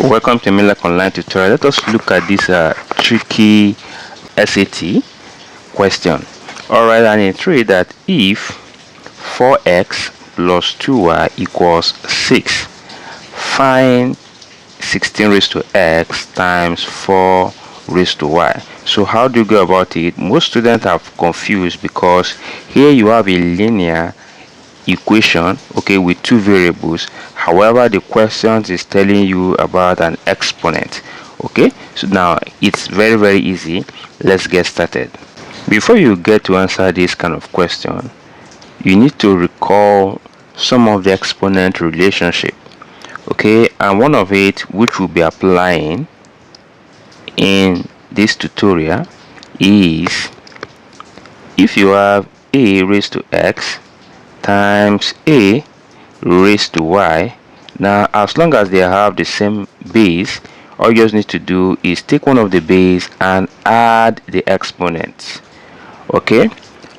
Welcome to Emmelac online tutorial. Let us look at this tricky SAT question. Alright, and it reads that if 4x plus 2y equals 6, find 16 raised to x times 4 raised to y. So how do you go about it? Most students are confused because here you have a linear equation, okay, with two variables. However, the question is telling you about an exponent. Okay, so now it's very easy. Let's get started. Before you get to answer this kind of question, you need to recall some of the exponent relationship, okay, and one of it which we'll be applying in this tutorial is if you have a raised to x times a raised to y. Now, as long as they have the same base, all you just need to do is take one of the base and add the exponents. Okay,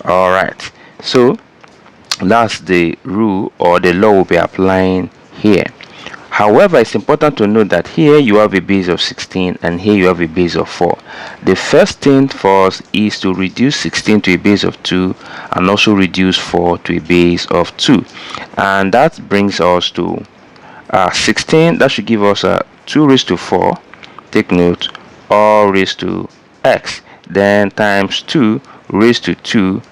all right, so that's the rule or the law we'll be applying here. However, it's important to note that here you have a base of 16 and here you have a base of 4. The first thing for us is to reduce 16 to a base of 2 and also reduce 4 to a base of 2. And that brings us to 16. That should give us 2 raised to 4. Take note, all raised to x. Then times 2 raised to 2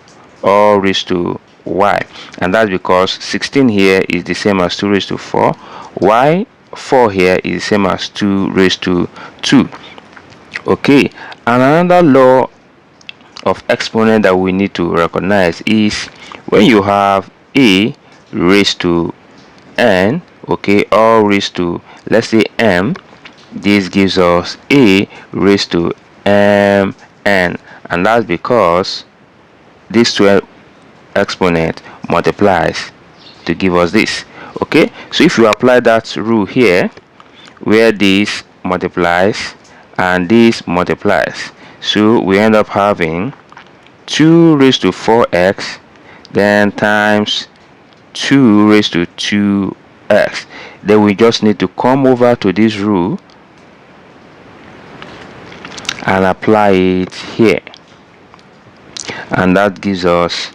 all raised to y. And that's because 16 here is the same as 2 raised to 4. Y 4 here is the same as 2 raised to 2. Okay, and another law of exponent that we need to recognize is when you have a raised to n, okay, all raised to, let's say, m, this gives us a raised to mn, and that's because this 12 exponent multiplies to give us this. Okay, so if you apply that rule here where this multiplies and this multiplies, so we end up having 2 raised to 4x then times 2 raised to 2x. Then we just need to come over to this rule and apply it here, and that gives us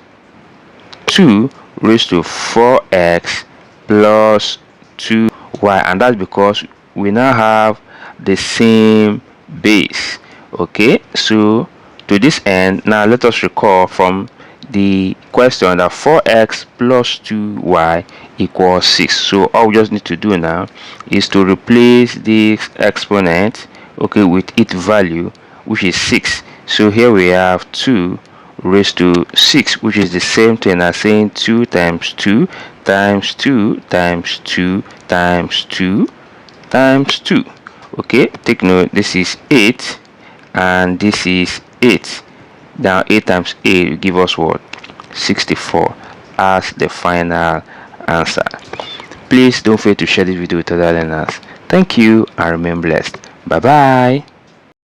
2 raised to 4x plus 2y, and that's because we now have the same base. Okay, so to this end, now let us recall from the question that 4x plus 2y equals 6. So all we just need to do now is to replace this exponent, okay, with its value, which is 6. So here we have 2 raised to 6, which is the same thing as saying 2 times 2 times 2 times 2 times 2 times 2. Okay, take note, this is 8 and this is 8. Now 8 times 8 will give us what? 64 as the final answer. Please don't forget to share this video with other learners. Thank you and remain blessed. Bye bye.